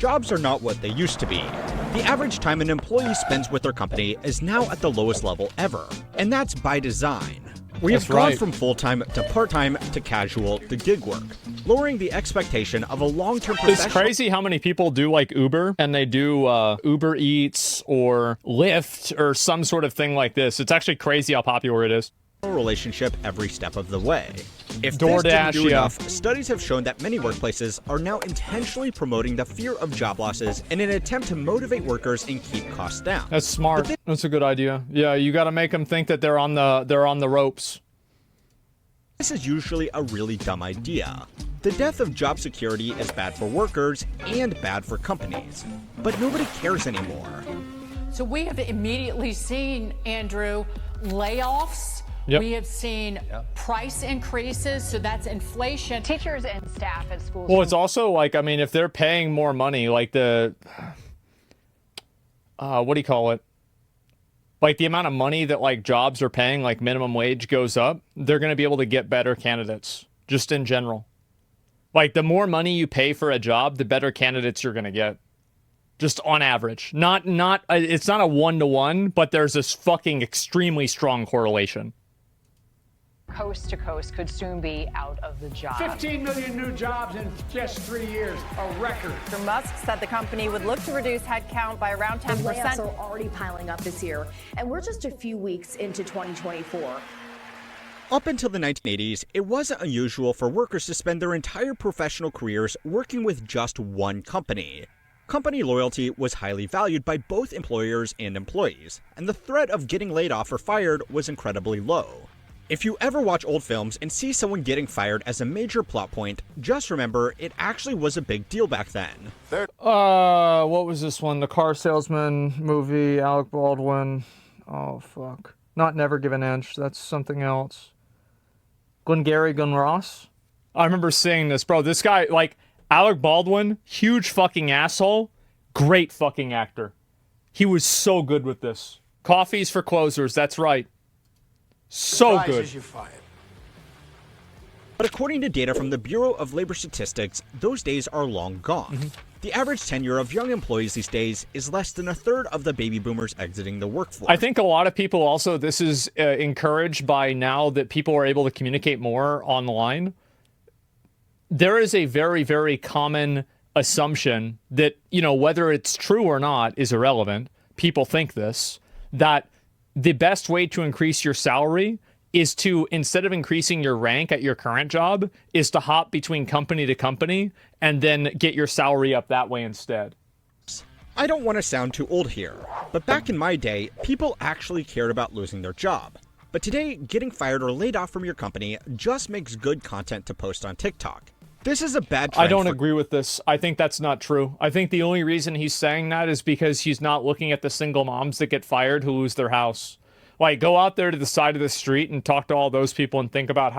jobs are not what they used to be. The average time an employee spends with their company is now at the lowest level ever, and that's by design. We have gone from full-time to part-time to casual to gig work, lowering the expectation of a long-term professional. It's crazy how many people do like Uber, and they do Uber Eats or Lyft or some sort of thing like this. It's actually crazy how popular it is. Relationship every step of the way. If DoorDash, this didn't do enough, studies have shown that many workplaces are now intentionally promoting the fear of job losses in an attempt to motivate workers and keep costs down. That's smart. That's a good idea. Yeah, you got to make them think that they're on the ropes. This is usually a really dumb idea. The death of job security is bad for workers and bad for companies, but nobody cares anymore. So we have immediately seen, Andrew, layoffs. Yep. We have seen price increases, so that's inflation. Teachers and staff at schools. Well, it's also like, I mean, if they're paying more money, like the, what do you call it? Like the amount of money that like jobs are paying, like minimum wage goes up, they're going to be able to get better candidates, just in general. Like the more money you pay for a job, the better candidates you're going to get. Just on average. Not it's not a 1-to-1, but there's this fucking extremely strong correlation. Coast to coast could soon be out of the job. 15 million new jobs in just 3 years, a record. Mr. Musk said the company would look to reduce headcount by around 10%. Layoffs are already piling up this year, and we're just a few weeks into 2024. Up until the 1980s, it wasn't unusual for workers to spend their entire professional careers working with just one company. Company loyalty was highly valued by both employers and employees, and the threat of getting laid off or fired was incredibly low. If you ever watch old films and see someone getting fired as a major plot point, just remember it actually was a big deal back then. What was this one? The car salesman movie, Alec Baldwin. Oh, fuck. Not Never Give an Inch. That's something else. Glengarry Glen Ross? I remember seeing this, bro. This guy, like, Alec Baldwin, huge fucking asshole, great fucking actor. He was so good with this. Coffees for closers, that's right. So good. But according to data from the Bureau of Labor Statistics, those days are long gone. The average tenure of young employees these days is less than a third of the baby boomers exiting the workforce. I think a lot of people also, this is encouraged by now that people are able to communicate more online. There is a very, very common assumption that, you know, whether it's true or not is irrelevant. People think this, that the best way to increase your salary is to, instead of increasing your rank at your current job, is to hop between company to company and then get your salary up that way instead. I don't want to sound too old here, but back in my day, people actually cared about losing their job. But today, getting fired or laid off from your company just makes good content to post on TikTok. This is a bad trend. I don't agree with this. I think that's not true. I think the only reason he's saying that is because he's not looking at the single moms that get fired who lose their house. Like, go out there to the side of the street and talk to all those people and think about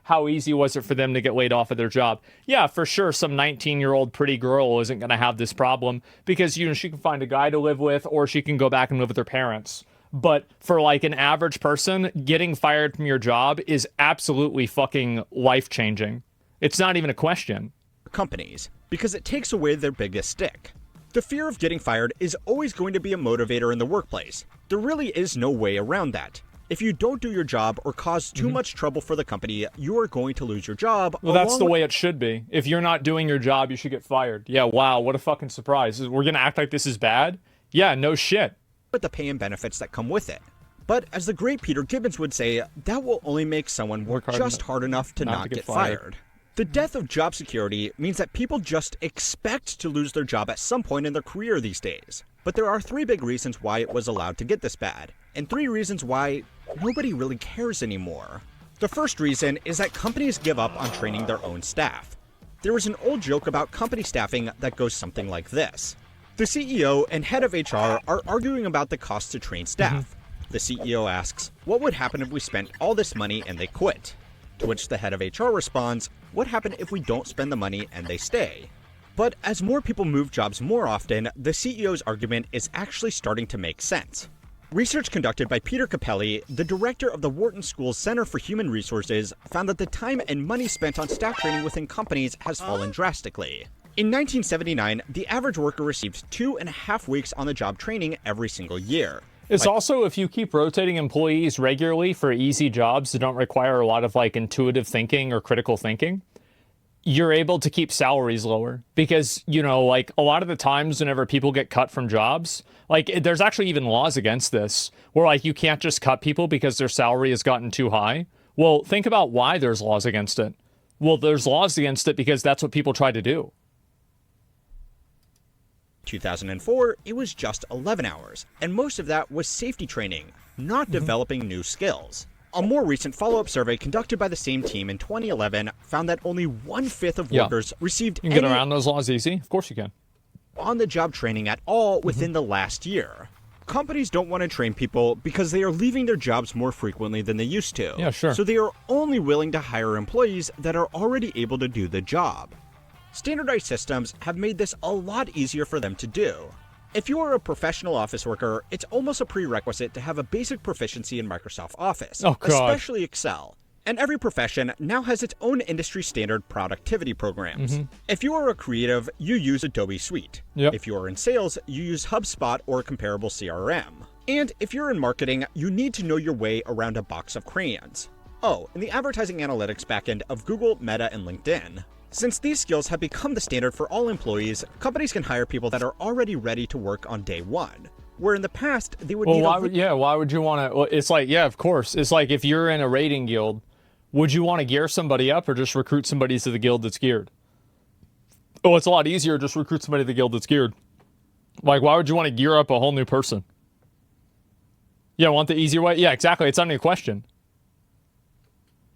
how easy was it for them to get laid off of their job. Yeah, for sure, some 19-year-old pretty girl isn't going to have this problem because, you know, she can find a guy to live with or she can go back and live with her parents. But for, like, an average person, getting fired from your job is absolutely fucking life-changing. It's not even a question. Companies, because it takes away their biggest stick. The fear of getting fired is always going to be a motivator in the workplace. There really is no way around that. If you don't do your job or cause too much trouble for the company, you are going to lose your job. Well, that's the way it should be. If you're not doing your job, you should get fired. Yeah, wow, what a fucking surprise. We're going to act like this is bad? Yeah, no shit. But the pay and benefits that come with it. But as the great Peter Gibbons would say, that will only make someone work just hard enough to not get fired. The death of job security means that people just expect to lose their job at some point in their career these days. But there are 3 big reasons why it was allowed to get this bad, and 3 reasons why nobody really cares anymore. The first reason is that companies give up on training their own staff. There is an old joke about company staffing that goes something like this. The CEO and head of HR are arguing about the cost to train staff. The CEO asks, what would happen if we spent all this money and they quit? To which the head of HR responds, what happens if we don't spend the money and they stay? But as more people move jobs more often, the CEO's argument is actually starting to make sense. Research conducted by Peter Capelli, the director of the Wharton School's Center for Human Resources, found that the time and money spent on staff training within companies has fallen drastically. In 1979, the average worker received 2.5 weeks on the job training every single year. It's also, if you keep rotating employees regularly for easy jobs that don't require a lot of like intuitive thinking or critical thinking, you're able to keep salaries lower. Because, you know, like a lot of the times whenever people get cut from jobs, like there's actually even laws against this where like you can't just cut people because their salary has gotten too high. Well, think about why there's laws against it. Well, there's laws against it because that's what people try to do. 2004, it was just 11 hours, and most of that was safety training, not developing new skills. A more recent follow-up survey conducted by the same team in 2011 found that only 1/5 of workers received You can get around those laws easy. Of course you can. on-the-job training at all within the last year. Companies don't want to train people because they are leaving their jobs more frequently than they used to. Yeah, sure. So they are only willing to hire employees that are already able to do the job. Standardized systems have made this a lot easier for them to do. If you are a professional office worker, it's almost a prerequisite to have a basic proficiency in Microsoft Office, especially Excel. And every profession now has its own industry standard productivity programs. If you are a creative, you use Adobe Suite. If you are in sales, you use HubSpot or a comparable CRM. And if you're in marketing, you need to know your way around a box of crayons. Oh, and the advertising analytics backend of Google, Meta, and LinkedIn. Since these skills have become the standard for all employees, companies can hire people that are already ready to work on day one. Where in the past, they would need why would you want to? Well, it's like, yeah, of course. It's like if you're in a raiding guild, would you want to gear somebody up or just recruit somebody to the guild that's geared? Oh, it's a lot easier to just recruit somebody to the guild that's geared. Like, why would you want to gear up a whole new person? Yeah, want the easier way? Yeah, exactly. It's not even a question.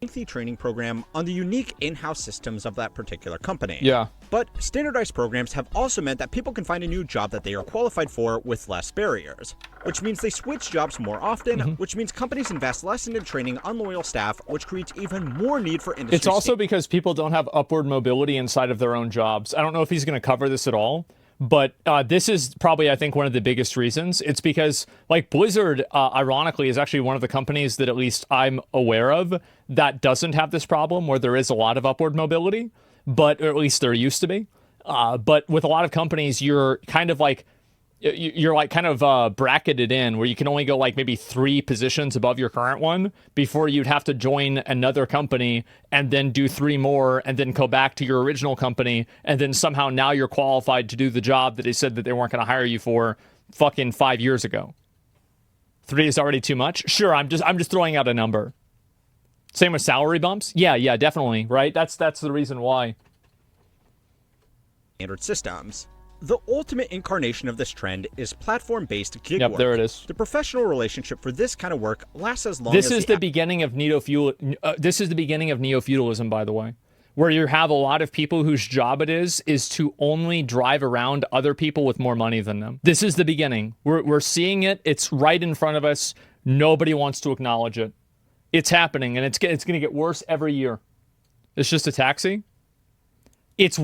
Lengthy training program on the unique in-house systems of that particular company. Yeah. But standardized programs have also meant that people can find a new job that they are qualified for with less barriers, which means they switch jobs more often, which means companies invest less into training unloyal staff, which creates even more need for industry. It's also because people don't have upward mobility inside of their own jobs. I don't know if he's going to cover this at all, but this is probably, I think, one of the biggest reasons. It's because, like, Blizzard, ironically, is actually one of the companies that at least I'm aware of that doesn't have this problem where there is a lot of upward mobility, but or at least there used to be. But with a lot of companies, you're kind of like, bracketed in where you can only go like maybe 3 positions above your current one before you'd have to join another company and then do 3 more and then go back to your original company. And then somehow now you're qualified to do the job that they said that they weren't going to hire you for fucking 5 years ago. 3 is already too much. Sure. I'm just throwing out a number. Same with salary bumps. Yeah, definitely. Right. That's the reason why. Standard systems. The ultimate incarnation of this trend is platform-based gig work. Yep, there it is. The professional relationship for this kind of work lasts as long This as is the beginning of this is the beginning of neo-feudalism, by the way, where you have a lot of people whose job it is to only drive around other people with more money than them. This is the beginning. We're seeing it. It's right in front of us. Nobody wants to acknowledge it. It's happening, and it's going to get worse every year. It's just a taxi. It's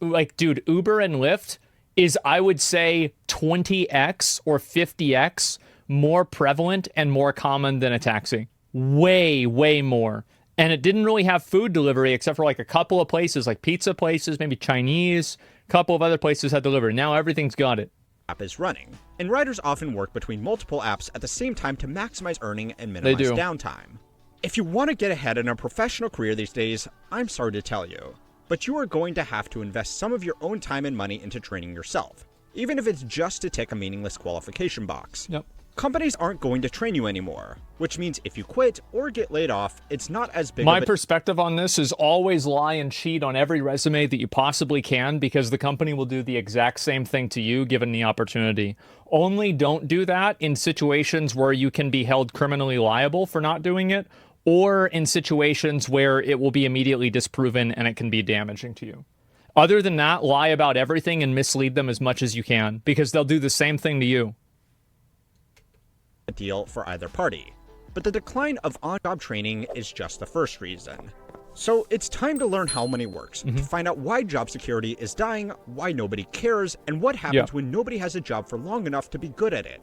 like, dude, Uber and Lyft is, I would say, 20x or 50x more prevalent and more common than a taxi. Way, way more. And it didn't really have food delivery except for like a couple of places, like pizza places, maybe Chinese, a couple of other places had delivery. Now everything's got it. App is running, and riders often work between multiple apps at the same time to maximize earning and minimize downtime. If you want to get ahead in a professional career these days, I'm sorry to tell you, but you are going to have to invest some of your own time and money into training yourself, even if it's just to tick a meaningless qualification box. Yep. Companies aren't going to train you anymore, which means if you quit or get laid off, it's not as big My of a... perspective on this is always lie and cheat on every resume that you possibly can, because the company will do the exact same thing to you given the opportunity. Only don't do that in situations where you can be held criminally liable for not doing it, or in situations where it will be immediately disproven and it can be damaging to you. Other than that, lie about everything and mislead them as much as you can, because they'll do the same thing to you. A deal for either party. But the decline of on-job training is just the first reason. So it's time to learn how money works, to find out why job security is dying, why nobody cares, and what happens when nobody has a job for long enough to be good at it.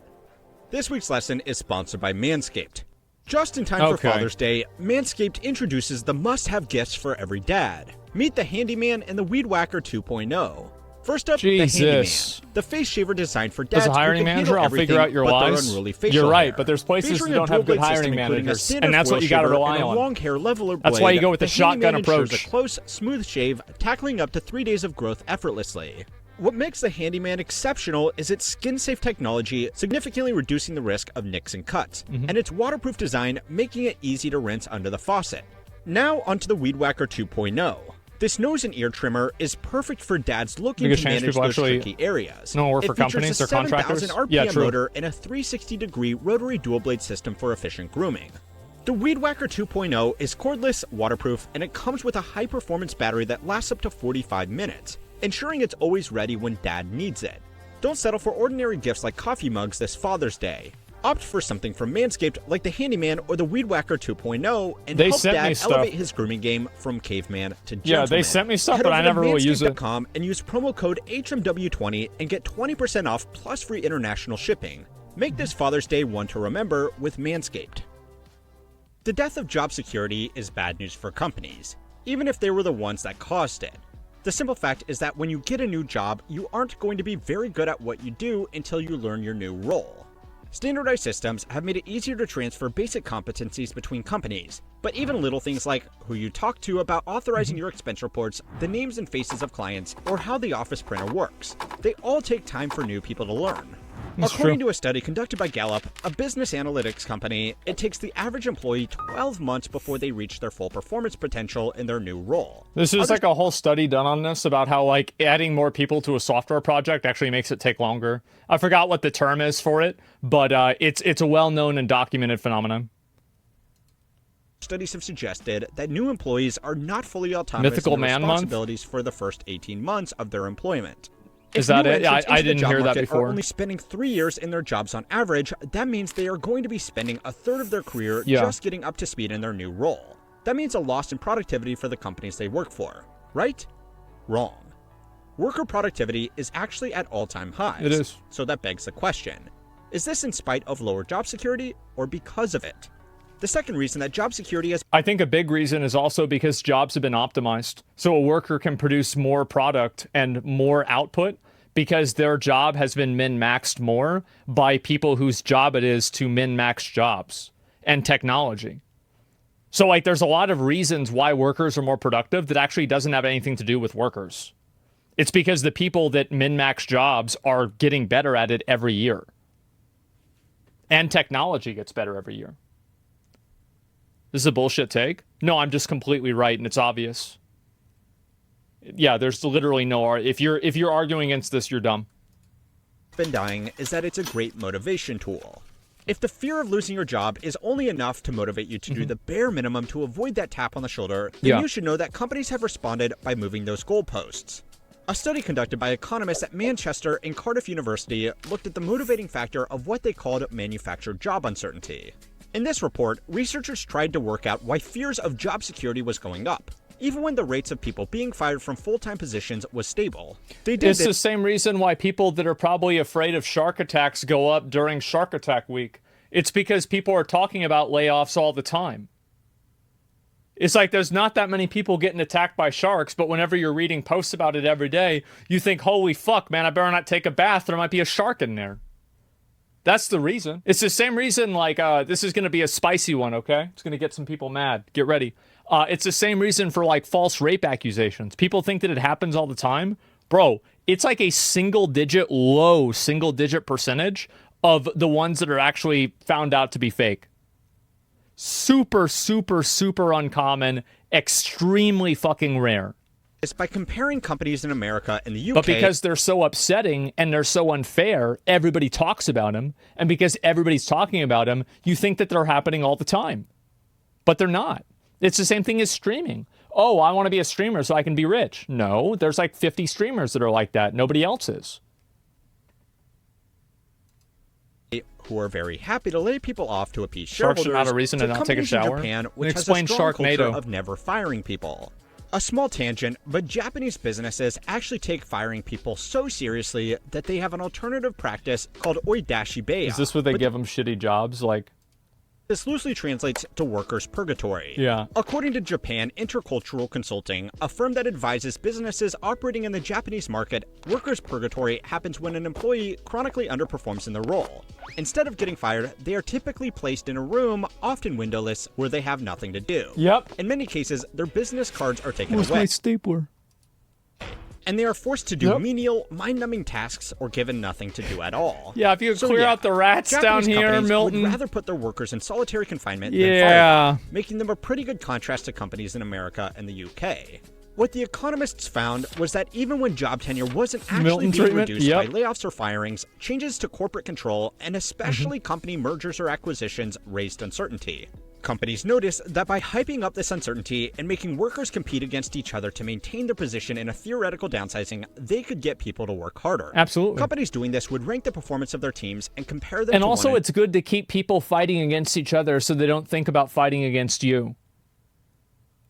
This week's lesson is sponsored by Manscaped. Just in time for Father's Day, Manscaped introduces the must-have gifts for every dad. Meet the Handyman and the Weed Whacker 2.0. First up, the Handyman, the face shaver designed for dads. As a hiring manager, I'll figure out your lies. You're right, but there's places that don't have good hiring managers, and that's what you got to rely on. Long hair leveler blade, that's why you go with the shotgun approach. A close, smooth shave, tackling up to 3 days of growth effortlessly. What makes the Handyman exceptional is its skin-safe technology, significantly reducing the risk of nicks and cuts, and its waterproof design, making it easy to rinse under the faucet. Now onto the Weed Whacker 2.0. This nose and ear trimmer is perfect for dads looking to manage those tricky areas. No work for companies or contractors. It features a 7,000 RPM motor and a 360-degree rotary dual-blade system for efficient grooming. The Weed Whacker 2.0 is cordless, waterproof, and it comes with a high-performance battery that lasts up to 45 minutes, ensuring it's always ready when dad needs it. Don't settle for ordinary gifts like coffee mugs this Father's Day. Opt for something from Manscaped like the Handyman or the Weed Whacker 2.0 and help dad elevate his grooming game from caveman to gentleman. Yeah, they sent me stuff, but I never really use it. And use promo code HMW20 and get 20% off plus free international shipping. Make this Father's Day one to remember with Manscaped. The death of job security is bad news for companies, even if they were the ones that caused it. The simple fact is that when you get a new job, you aren't going to be very good at what you do until you learn your new role. Standardized systems have made it easier to transfer basic competencies between companies, but even little things like who you talk to about authorizing your expense reports, the names and faces of clients, or how the office printer works, they all take time for new people to learn. According to a study conducted by Gallup, a business analytics company, it takes the average employee 12 months before they reach their full performance potential in their new role. This is like a whole study done on this about how like adding more people to a software project actually makes it take longer. I forgot what the term is for it, but it's a well-known and documented phenomenon. Studies have suggested that new employees are not fully autonomous in their responsibilities for the first 18 months of their employment. Is that it? I didn't hear that before. Are only spending 3 years in their jobs on average, that means they are going to be spending a third of their career just getting up to speed in their new role. That means a loss in productivity for the companies they work for, right? Wrong. Worker productivity is actually at all-time highs. It is. So that begs the question, is this in spite of lower job security or because of it? The second reason that job security is... I think a big reason is also because jobs have been optimized. So a worker can produce more product and more output because their job has been min-maxed more by people whose job it is to min-max jobs and technology. So like there's a lot of reasons why workers are more productive that actually doesn't have anything to do with workers. It's because the people that min-max jobs are getting better at it every year. And technology gets better every year. This is a bullshit take? No, I'm just completely right, and it's obvious. Yeah, there's literally no... If you're arguing against this, you're dumb. ...been dying is that it's a great motivation tool. If the fear of losing your job is only enough to motivate you to do the bare minimum to avoid that tap on the shoulder, then you should know that companies have responded by moving those goalposts. A study conducted by economists at Manchester and Cardiff University looked at the motivating factor of what they called manufactured job uncertainty. In this report, researchers tried to work out why fears of job security was going up, even when the rates of people being fired from full-time positions was stable. It's the same reason why people that are probably afraid of shark attacks go up during Shark Attack Week. It's because people are talking about layoffs all the time. It's like there's not that many people getting attacked by sharks, but whenever you're reading posts about it every day, you think, holy fuck, man, I better not take a bath. There might be a shark in there. That's the reason. It's the same reason, like, this is going to be a spicy one, okay? It's going to get some people mad. Get ready. It's the same reason for, like, false rape accusations. People think that it happens all the time. Bro, it's like a low single-digit percentage of the ones that are actually found out to be fake. Super, super, super uncommon. Extremely fucking rare. By comparing companies in America and the UK. But because they're so upsetting and they're so unfair, everybody talks about them. And because everybody's talking about them, you think that they're happening all the time. But they're not. It's the same thing as streaming. Oh, I want to be a streamer so I can be rich. No, there's like 50 streamers that are like that. Nobody else is. Who are very happy to lay people off to appease shareholders. Sharks are not a reason to not take a shower. Japan, which has a strong culture of never firing people. A small tangent, but Japanese businesses actually take firing people so seriously that they have an alternative practice called oidashi beya. Is this where they give them shitty jobs? Like, This loosely translates to workers' purgatory. Yeah. According to Japan Intercultural Consulting, a firm that advises businesses operating in the Japanese market, workers' purgatory happens when an employee chronically underperforms in their role. Instead of getting fired, they are typically placed in a room, often windowless, where they have nothing to do. Yep. In many cases, their business cards are taken Where's away. my stapler? And they are forced to do menial, mind-numbing tasks or given nothing to do at all. Yeah, if you could clear out the rats Japanese down here, companies Milton. would rather put their workers in solitary confinement than fire them, making them a pretty good contrast to companies in America and the UK. What the economists found was that even when job tenure wasn't actually being reduced by layoffs or firings, changes to corporate control and especially company mergers or acquisitions raised uncertainty. Companies noticed that by hyping up this uncertainty and making workers compete against each other to maintain their position in a theoretical downsizing, they could get people to work harder. Absolutely. Companies doing this would rank the performance of their teams and compare them and to also one it's good to keep people fighting against each other so they don't think about fighting against you.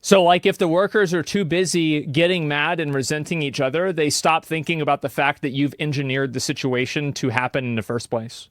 So, like, if the workers are too busy getting mad and resenting each other, they stop thinking about the fact that you've engineered the situation to happen in the first place.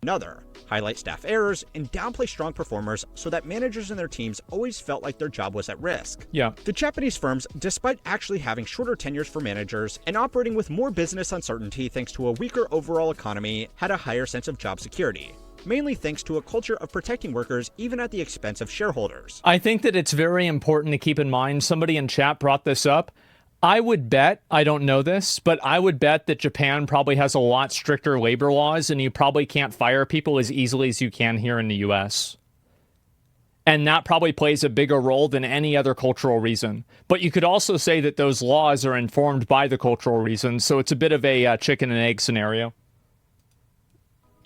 Another, highlight staff errors, and downplay strong performers so that managers and their teams always felt like their job was at risk. Yeah. The Japanese firms, despite actually having shorter tenures for managers and operating with more business uncertainty thanks to a weaker overall economy, had a higher sense of job security, mainly thanks to a culture of protecting workers even at the expense of shareholders. I think that it's very important to keep in mind, somebody in chat brought this up, I would bet, I don't know this, but I would bet that Japan probably has a lot stricter labor laws and you probably can't fire people as easily as you can here in the US. And that probably plays a bigger role than any other cultural reason. But you could also say that those laws are informed by the cultural reasons, so it's a bit of a chicken and egg scenario.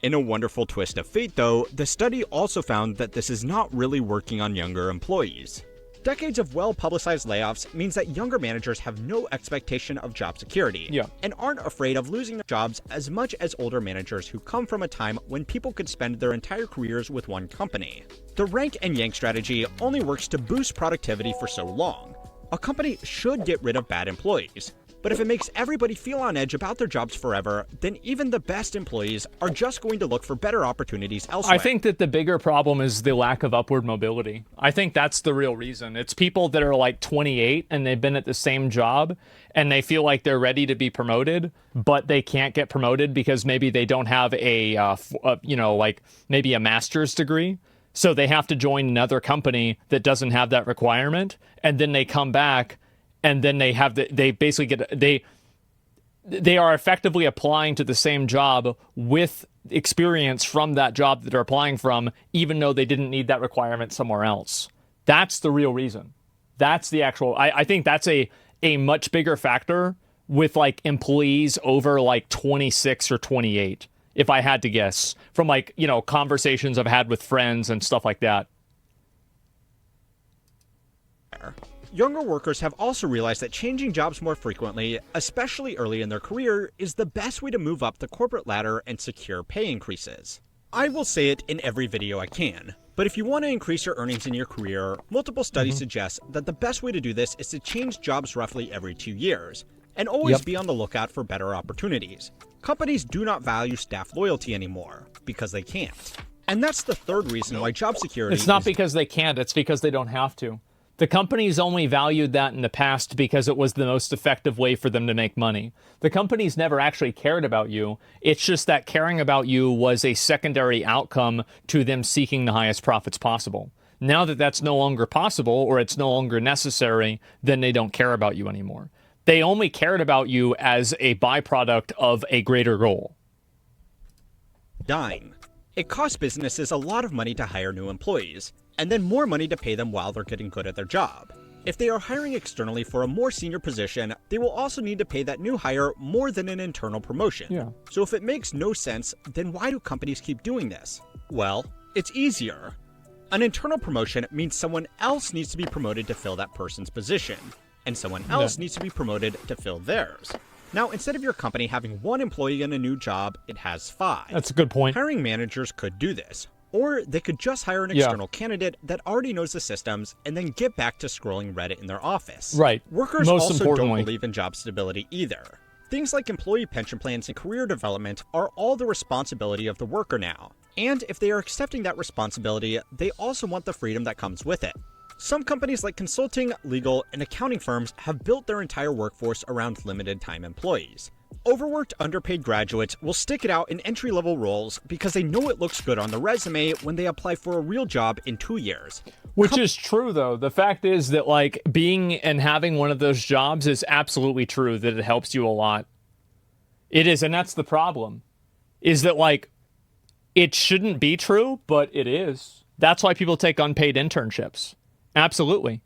In a wonderful twist of fate, though, the study also found that this is not really working on younger employees. Decades of well-publicized layoffs means that younger managers have no expectation of job security and aren't afraid of losing their jobs as much as older managers who come from a time when people could spend their entire careers with one company. The rank and yank strategy only works to boost productivity for so long. A company should get rid of bad employees, but if it makes everybody feel on edge about their jobs forever, then even the best employees are just going to look for better opportunities elsewhere. I think that the bigger problem is the lack of upward mobility. I think that's the real reason. It's people that are like 28 and they've been at the same job and they feel like they're ready to be promoted, but they can't get promoted because maybe they don't have maybe a master's degree. So they have to join another company that doesn't have that requirement, and then they come back. And then they are effectively applying to the same job with experience from that job that they're applying from, even though they didn't need that requirement somewhere else. That's the real reason. That's the actual, I think that's a much bigger factor with like employees over like 26 or 28, if I had to guess, from like, conversations I've had with friends and stuff like that. Younger workers have also realized that changing jobs more frequently, especially early in their career, is the best way to move up the corporate ladder and secure pay increases. I will say it in every video I can, but if you want to increase your earnings in your career, multiple studies suggest that the best way to do this is to change jobs roughly every 2 years, and always be on the lookout for better opportunities. Companies do not value staff loyalty anymore, because they can't. And that's the third reason why job security It's not because they can't, it's because they don't have to. The companies only valued that in the past because it was the most effective way for them to make money. The companies never actually cared about you. It's just that caring about you was a secondary outcome to them seeking the highest profits possible. Now that that's no longer possible or it's no longer necessary, then they don't care about you anymore. They only cared about you as a byproduct of a greater goal. Dying. It costs businesses a lot of money to hire new employees, and then more money to pay them while they're getting good at their job. If they are hiring externally for a more senior position, they will also need to pay that new hire more than an internal promotion. So if it makes no sense, then why do companies keep doing this? Well, it's easier. An internal promotion means someone else needs to be promoted to fill that person's position, and someone else needs to be promoted to fill theirs. Now, instead of your company having one employee in a new job, it has 5. That's a good point. Hiring managers could do this. Or they could just hire an external candidate that already knows the systems and then get back to scrolling Reddit in their office. Right. Workers also don't believe in job stability either. Things like employee pension plans and career development are all the responsibility of the worker now. And if they are accepting that responsibility, they also want the freedom that comes with it. Some companies like consulting, legal, and accounting firms have built their entire workforce around limited-time employees. Overworked, underpaid graduates will stick it out in entry-level roles because they know it looks good on the resume when they apply for a real job in 2 years. Which is true, though. The fact is that, like, being and having one of those jobs is absolutely true, that it helps you a lot. It is, and that's the problem. Is that, like, it shouldn't be true, but it is. That's why people take unpaid internships. Absolutely.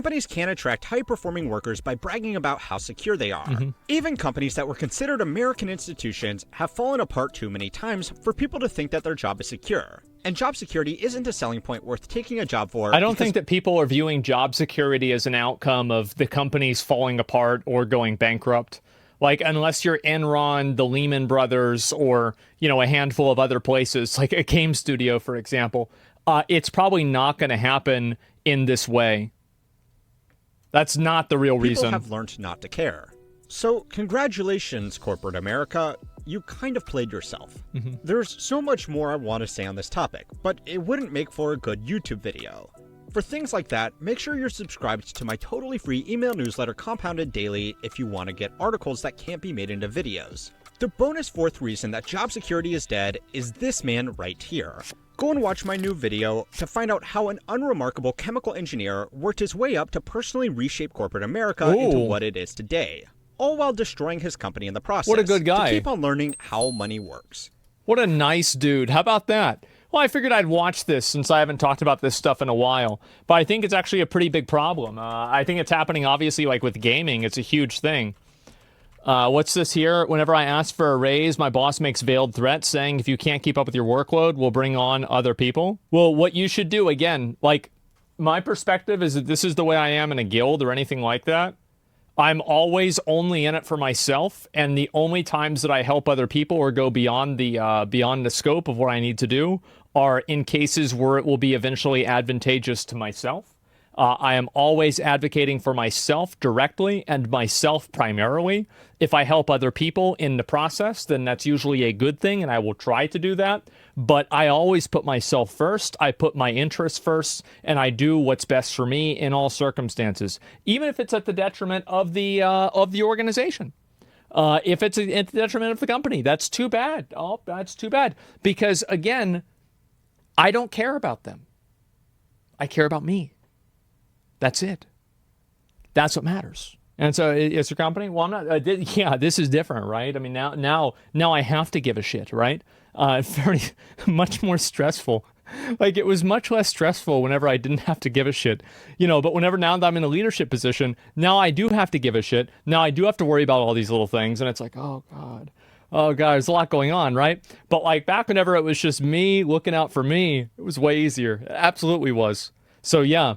Companies can attract high-performing workers by bragging about how secure they are. Even companies that were considered American institutions have fallen apart too many times for people to think that their job is secure. And job security isn't a selling point worth taking a job for. I don't think that people are viewing job security as an outcome of the companies falling apart or going bankrupt. Like, unless you're Enron, the Lehman Brothers, or, you know, a handful of other places, like a game studio, for example, it's probably not going to happen in this way. That's not the real reason. People have learned not to care. So, congratulations, corporate America. You kind of played yourself. There's so much more I want to say on this topic, but it wouldn't make for a good YouTube video. For things like that, make sure you're subscribed to my totally free email newsletter Compounded Daily if you want to get articles that can't be made into videos. The bonus fourth reason that job security is dead is this man right here. Go and watch my new video to find out how an unremarkable chemical engineer worked his way up to personally reshape corporate America into what it is today, all while destroying his company in the process. What a good guy. To keep on learning how money works. What a nice dude. How about that? Well, I figured I'd watch this since I haven't talked about this stuff in a while, but I think it's actually a pretty big problem. I think it's happening, obviously, like with gaming. It's a huge thing. What's this here? Whenever I ask for a raise, my boss makes veiled threats saying if you can't keep up with your workload, we'll bring on other people. Well, what you should do, again, like, my perspective is that this is the way I am in a guild or anything like that. I'm always only in it for myself, and the only times that I help other people or go beyond the scope of what I need to do are in cases where it will be eventually advantageous to myself. I am always advocating for myself directly and myself primarily. If I help other people in the process, then that's usually a good thing, and I will try to do that. But I always put myself first. I put my interests first, and I do what's best for me in all circumstances, even if it's at the detriment of the organization. If it's at the detriment of the company, that's too bad. Oh, that's too bad. Because, again, I don't care about them. I care about me. That's it. That's what matters. And so it's your company. Well, I'm not. Yeah, this is different, right? I mean, now I have to give a shit, right? Very much more stressful. Like, it was much less stressful whenever I didn't have to give a shit, you know. But whenever now that I'm in a leadership position, now I do have to give a shit. Now I do have to worry about all these little things, and it's like, oh god, there's a lot going on, right? But like back whenever it was just me looking out for me, it was way easier. It absolutely was. So yeah.